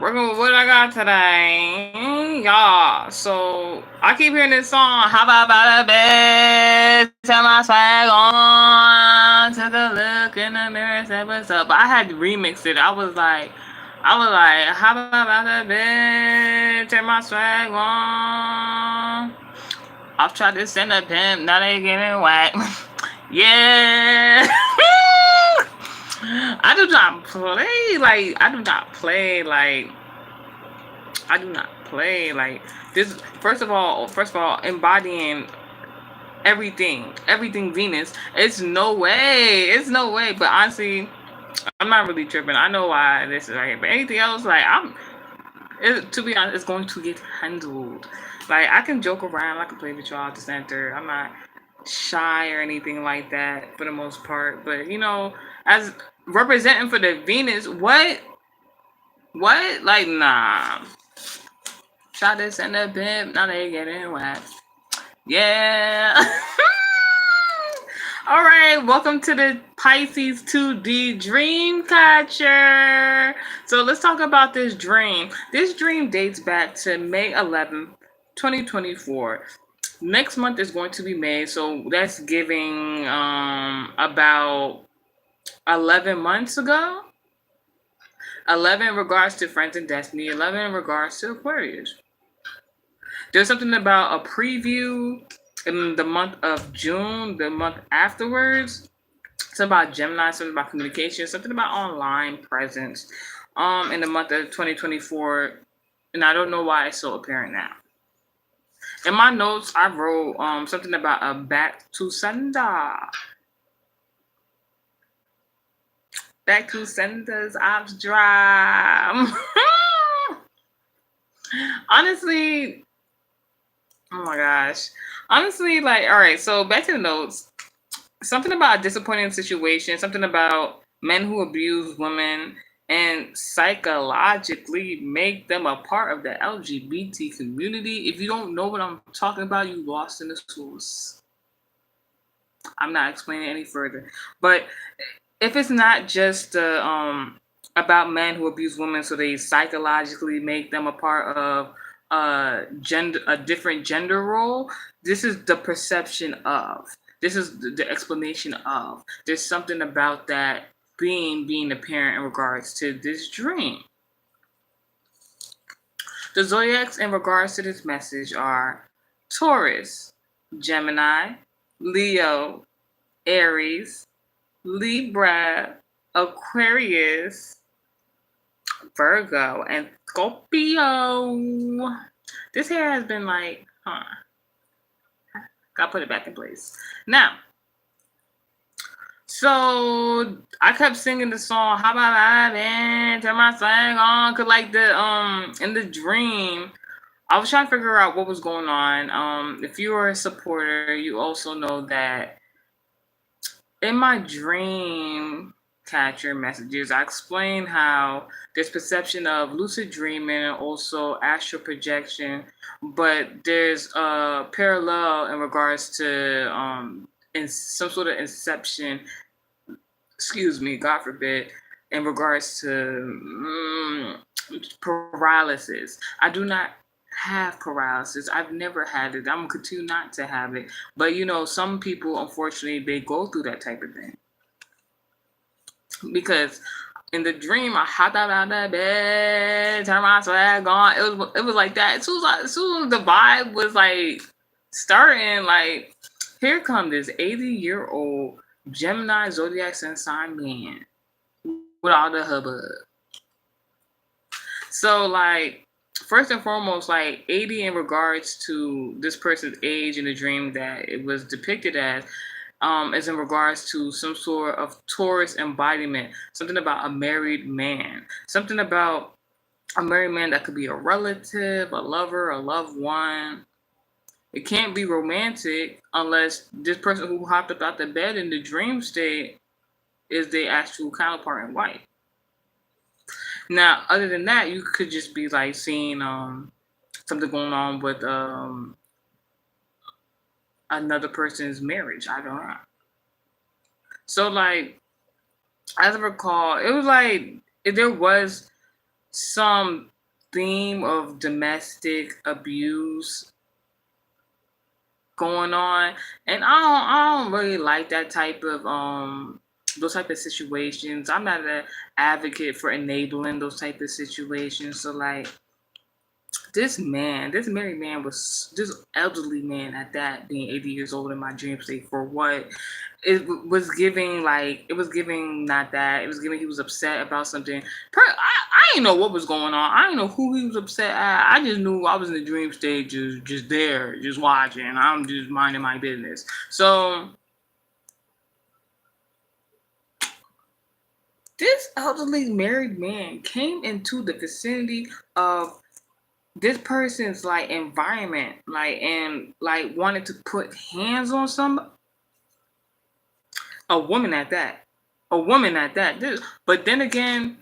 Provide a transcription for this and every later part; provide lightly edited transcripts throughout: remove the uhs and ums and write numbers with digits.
Working with what I got today, y'all. So I keep hearing this song. How about a bed? Tell my swag on. Took a look in the mirror, said what's up. But I had to remix it. How about a bed? Turn my swag on. I've tried to send a pimp, now they getting whacked. Yeah. I do not play like I do not play like I do not play like this. First of all, embodying everything Venus. It's no way. But honestly, I'm not really tripping. I know why this is right here. But anything else, to be honest, it's going to get handled. Like I can joke around, I can play with y'all at the center. I'm not shy or anything like that for the most part. But as representing for the Venus, what? Like nah. Try this and the pimp, now they getting whacked. Yeah. All right, welcome to the Pisces 2D Dream Catcher. So let's talk about this dream. This dream dates back to May 11th, 2024. Next month is going to be May, so that's giving about 11 months ago. 11 in regards to Friends and Destiny, 11 in regards to Aquarius. There's something about a preview in the month of June, the month afterwards. Something about Gemini, something about communication, something about online presence in the month of 2024. And I don't know why it's so apparent now. In my notes, I wrote something about a back to sender. Back to sender's ops drive. Honestly, oh my gosh. Honestly, like, all right, so back to the notes. Something about a disappointing situation, something about men who abuse women and psychologically make them a part of the LGBT community. If you don't know what I'm talking about, you lost in the source. I'm not explaining any further. But if it's not just about men who abuse women, so they psychologically make them a part of a different gender role. This is the perception of. This is the explanation of. There's something about that being apparent in regards to this dream. The zodiacs in regards to this message are Taurus, Gemini, Leo, Aries, Libra, Aquarius, Virgo, and Scorpio. This hair has been like, gotta put it back in place. Now, so I kept singing the song, how about I been, turn my song on, cause like in the dream, I was trying to figure out what was going on. If you are a supporter, you also know that in my dream catcher messages, I explain how there's perception of lucid dreaming and also astral projection, but there's a parallel in regards to in some sort of inception. Excuse me, God forbid, in regards to paralysis. I do not have paralysis. I've never had it. I'm gonna continue not to have it. But some people, unfortunately, they go through that type of thing because in the dream, I hopped out of the bed, turned my swag on. It was like that. As soon as the vibe was like starting, like here come this 80-year-old Gemini zodiac sign man with all the hubbub. So like first and foremost, like 80 in regards to this person's age in the dream that it was depicted as, is in regards to some sort of Taurus embodiment, something about a married man, something about a married man that could be a relative, a lover, a loved one. It can't be romantic unless this person who hopped up out the bed in the dream state is the actual counterpart in white. Now, other than that, you could just be like seeing something going on with another person's marriage. I don't know. So like as I recall, it was like there was some theme of domestic abuse going on, and I don't really like that type of those type of situations. I'm not an advocate for enabling those type of situations. So like this married man was this elderly man at that, being 80 years old in my dream state for what was giving, like it was giving not that, it was giving he was upset about something. I didn't know what was going on. I didn't know who he was upset at. I just knew I was in the dream state, just there, just watching. I'm just minding my business. So this elderly married man came into the vicinity of this person's like environment, like, and like wanted to put hands on some a woman at that, a woman at that. But then again,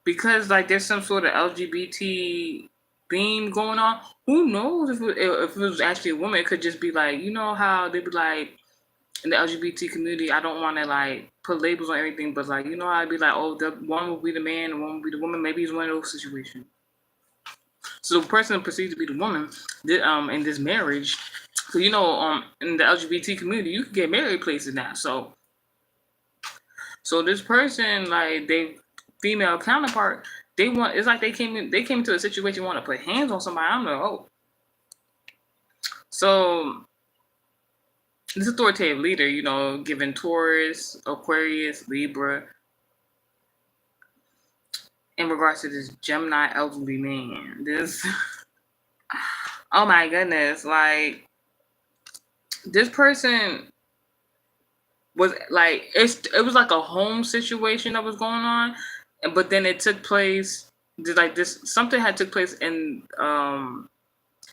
because like there's some sort of LGBT theme going on, who knows if it was actually a woman? It could just be like, you know how they be like in the LGBT community. I don't want to like put labels on everything, but like you know how I'd be like, oh, the one will be the man, the one will be the woman. Maybe it's one of those situations. So the person perceived to be the woman, in this marriage. So in the LGBT community, you can get married places now. So this person, like they female counterpart, they want. It's like they came into a situation want to put hands on somebody. I'm like, oh, so this authoritative leader, given Taurus, Aquarius, Libra, in regards to this Gemini elderly man. This, oh my goodness, like this person was like it was like a home situation that was going on, but then it took place like this something had took place in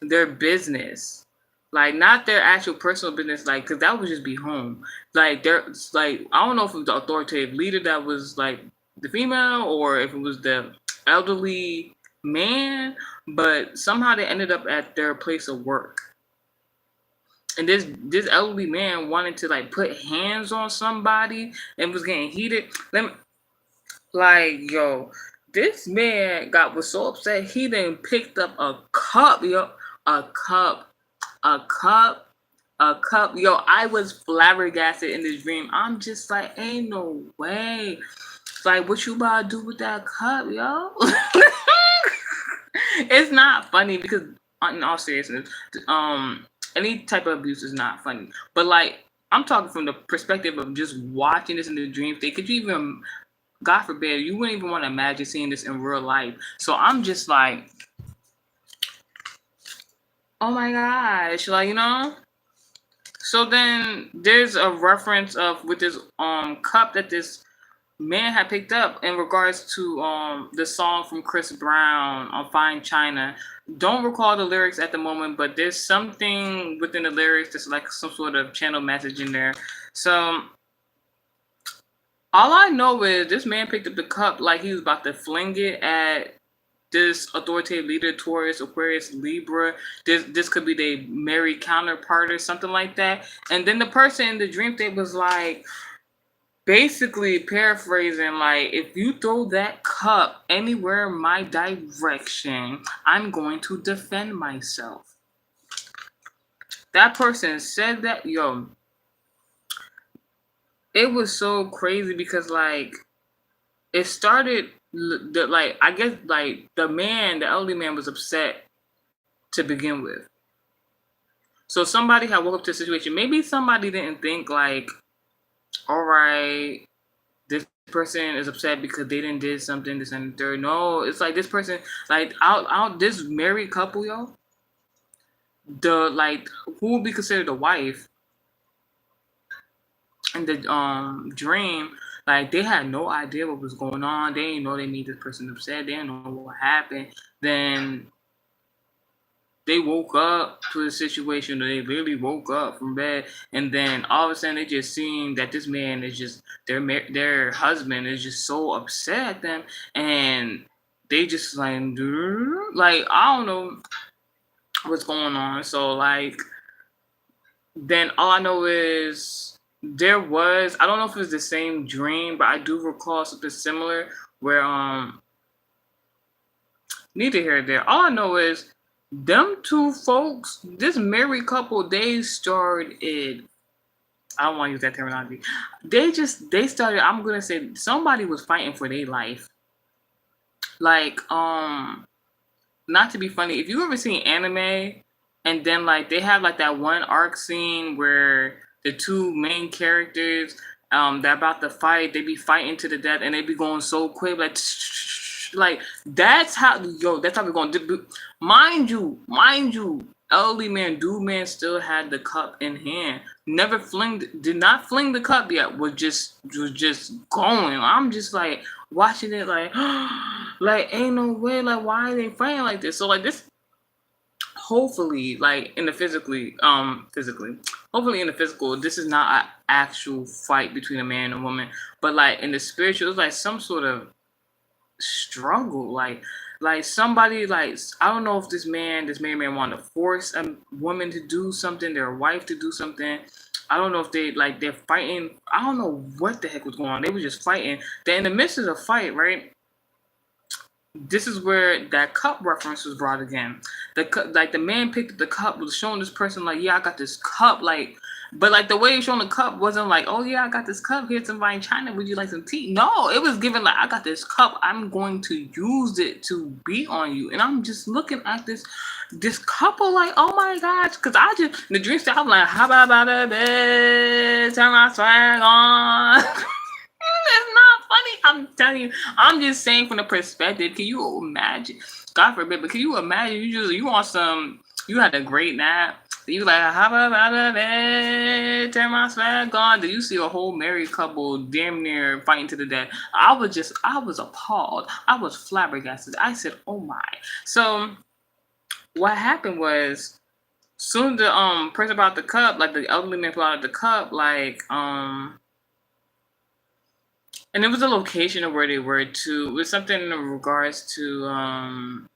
their business, like not their actual personal business, like because that would just be home. Like there's like I don't know if it was the authoritative leader that was like the female or if it was the elderly man, but somehow they ended up at their place of work. And this elderly man wanted to like put hands on somebody and was getting heated. Like yo, this man was so upset he then picked up a cup, yo, a cup, a cup, a cup. Yo, I was flabbergasted in this dream. I'm just like, ain't no way. Like, what you about to do with that cup, yo? It's not funny because, in all seriousness, any type of abuse is not funny. But like, I'm talking from the perspective of just watching this in the dream state. Could you even, God forbid, you wouldn't even want to imagine seeing this in real life. So I'm just like, oh my gosh, like So then there's a reference of with this cup that this man had picked up in regards to the song from Chris Brown on Fine China. Don't recall the lyrics at the moment, but there's something within the lyrics that's like some sort of channel message in there. So all I know is this man picked up the cup like he was about to fling it at this authoritative leader, Taurus, Aquarius, Libra. This could be their married counterpart or something like that. And then the person in the dream state was like, basically paraphrasing, like, if you throw that cup anywhere in my direction, I'm going to defend myself. That person said that, yo, it was so crazy because like it started like I guess like the elderly man was upset to begin with. So somebody had woke up to the situation. Maybe somebody didn't think like, all right, this person is upset because they didn't did something, this and the third. No, it's like this person, like out this married couple, yo, the like who would be considered a wife in the dream, like they had no idea what was going on. They didn't know they made this person upset. They didn't know what happened. Then they woke up to a situation, or they literally woke up from bed, and then all of a sudden they just seen that this man is just their husband is just so upset at them, and they just like I don't know what's going on. So like then all I know is I don't know if it was the same dream, but I do recall something similar where Neither here nor there. All I know is them two folks, this married couple, they started. I don't want to use that terminology. They started. I'm gonna say somebody was fighting for their life. Like not to be funny, if you ever seen anime and then like they have like that one arc scene where the two main characters they're about to fight, they be fighting to the death and they be going so quick like that's how that's how we're going to mind you elderly man dude man still had the cup in hand, never did not fling the cup yet, was just going. I'm just like watching it like like ain't no way, like why are they fighting like this? So like this, hopefully like in the physically hopefully in the physical this is not an actual fight between a man and a woman, but like in the spiritual it's like some sort of struggle, like somebody, like I don't know if this married man wanted to force a woman to do something, their wife to do something. I don't know if they're fighting. I don't know what the heck was going on. They were just fighting. Then in the midst of the fight, right? This is where that cup reference was brought again. Like the man picked up the cup, was showing this person like, yeah, I got this cup, like, but like the way he showing the cup wasn't like, oh yeah, I got this cup. Here's somebody in China. Would you like some tea? No, it was given like, I got this cup. I'm going to use it to beat on you. And I'm just looking at this couple like, oh my gosh, because I just the dream state, I'm like, how about it? Turn my swag on. It's not funny. I'm telling you. I'm just saying from the perspective. Can you imagine? God forbid, but can you imagine? You want some? You had a great nap. You like how about it? Turn my swag on. Did you see a whole married couple damn near fighting to the death? I was appalled. I was flabbergasted. I said, oh my. So what happened was soon the person brought the cup, like the elderly man brought the cup, like and it was a location of where they were too. It was something in regards to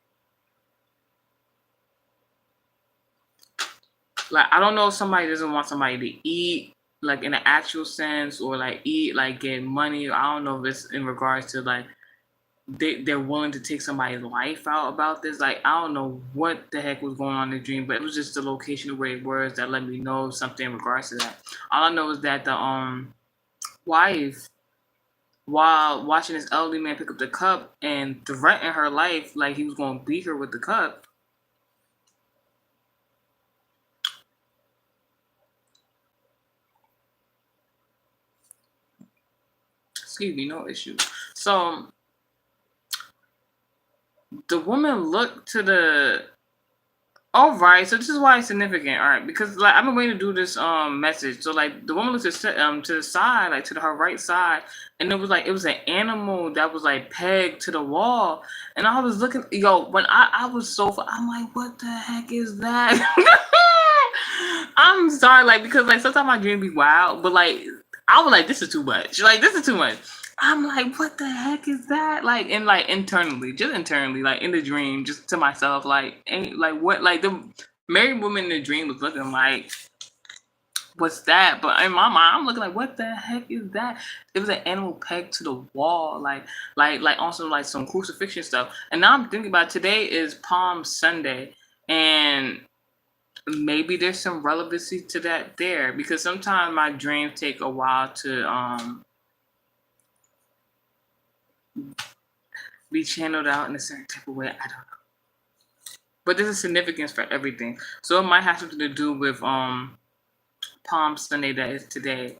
like I don't know if somebody doesn't want somebody to eat like in an actual sense, or like eat like get money. I don't know if it's in regards to like they're willing to take somebody's life out about this. Like I don't know what the heck was going on in the dream, but it was just the location of where it was that let me know something in regards to that. All I know is that the wife, while watching this elderly man pick up the cup and threaten her life like he was going to beat her with the cup. Excuse me, no issue. So the woman looked to the. All right, so this is why it's significant. All right, because like I've been waiting to do this message. So like the woman looked to the side, like to her right side, and it was an animal that was like pegged to the wall, and I was looking, when I was I'm like, what the heck is that? I'm sorry, like because like sometimes my dream be wild, but like I was like, this is too much. Like this is too much. I'm like, what the heck is that? Like, and like just internally, like in the dream, just to myself, like, ain't like what, like the married woman in the dream was looking like, what's that? But in my mind, I'm looking like, what the heck is that? It was an animal pegged to the wall, like on some like some crucifixion stuff. And now I'm thinking about today is Palm Sunday, and maybe there's some relevancy to that there, because sometimes my dreams take a while to be channeled out in a certain type of way. I don't know. But there's a significance for everything. So it might have something to do with Palm Sunday that is today.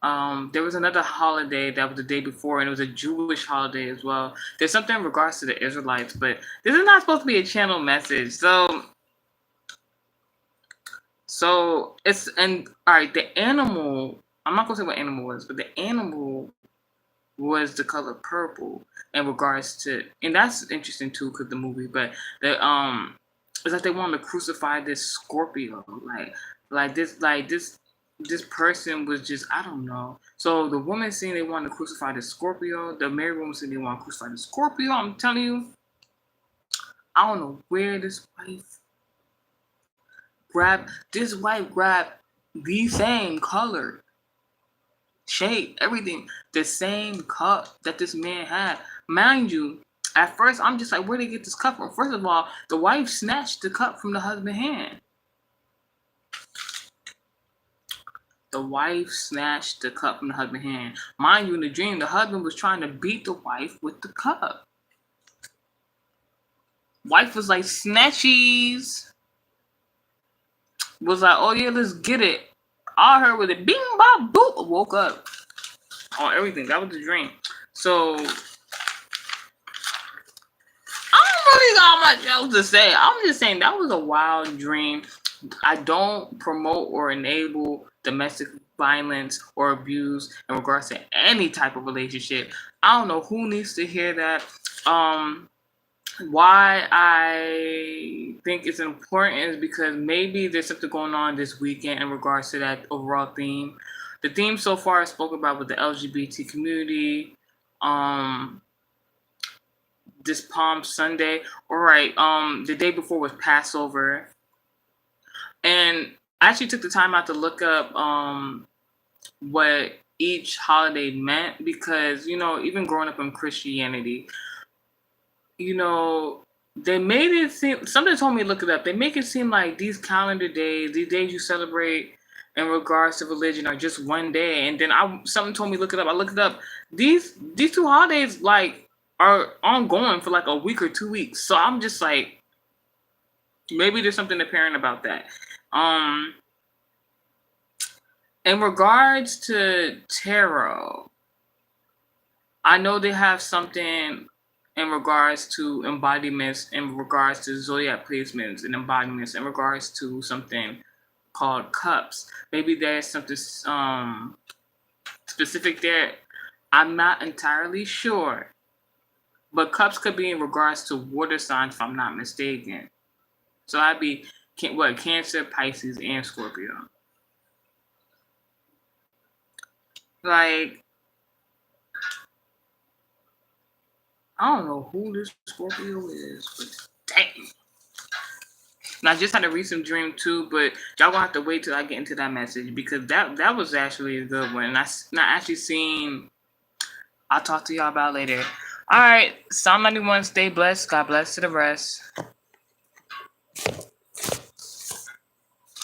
There was another holiday that was the day before, and it was a Jewish holiday as well. There's something in regards to the Israelites, but this is not supposed to be a channel message. So it's, and all right, the animal, I'm not gonna say what animal was, but the animal was the color purple in regards to, and that's interesting too, because the movie, but the it's like they wanted to crucify this Scorpio, this person was just, I don't know. So the woman saying they wanted to crucify the Scorpio, the married woman saying they want to crucify the Scorpio. I'm telling you, I don't know where this wife grabbed the same color, shape, everything, the same cup that this man had. Mind you, At first, I'm just like, where did they get this cup from? First of all, the wife snatched the cup from the husband's hand. The wife snatched the cup from the husband's hand. Mind you, in the dream, the husband was trying to beat the wife with the cup. Wife was like, snatchies. Was like, oh yeah, let's get it. All I heard was a bing, bop, boop. Woke up on everything. That was the dream. So I don't really got much else to say. I'm just saying that was a wild dream. I don't promote or enable domestic violence or abuse in regards to any type of relationship. I don't know who needs to hear that. Why I think it's important is because maybe there's something going on this weekend in regards to that overall theme. The theme so far I spoke about with the LGBT community. This Palm Sunday. All right. The day before was Passover. And I actually took the time out to look up what each holiday meant because, even growing up in Christianity, they made it seem, somebody told me to look it up. They make it seem like these calendar days, these days you celebrate in regards to religion are just one day. And then something told me to look it up. I looked it up. These two holidays are ongoing for like a week or 2 weeks. So I'm just like, maybe there's something apparent about that. In regards to tarot, I know they have something in regards to embodiments, in regards to zodiac placements and embodiments, in regards to something called cups. Maybe there's something specific there. I'm not entirely sure. But cups could be in regards to water signs, if I'm not mistaken. So I'd be Cancer, Pisces, and Scorpio. Like, I don't know who this Scorpio is, but dang. And I just had a recent dream too, but y'all gonna have to wait till I get into that message because that was actually a good one. And I not actually seen. I'll talk to y'all about later. All right, Psalm 91. Stay blessed. God bless to the rest.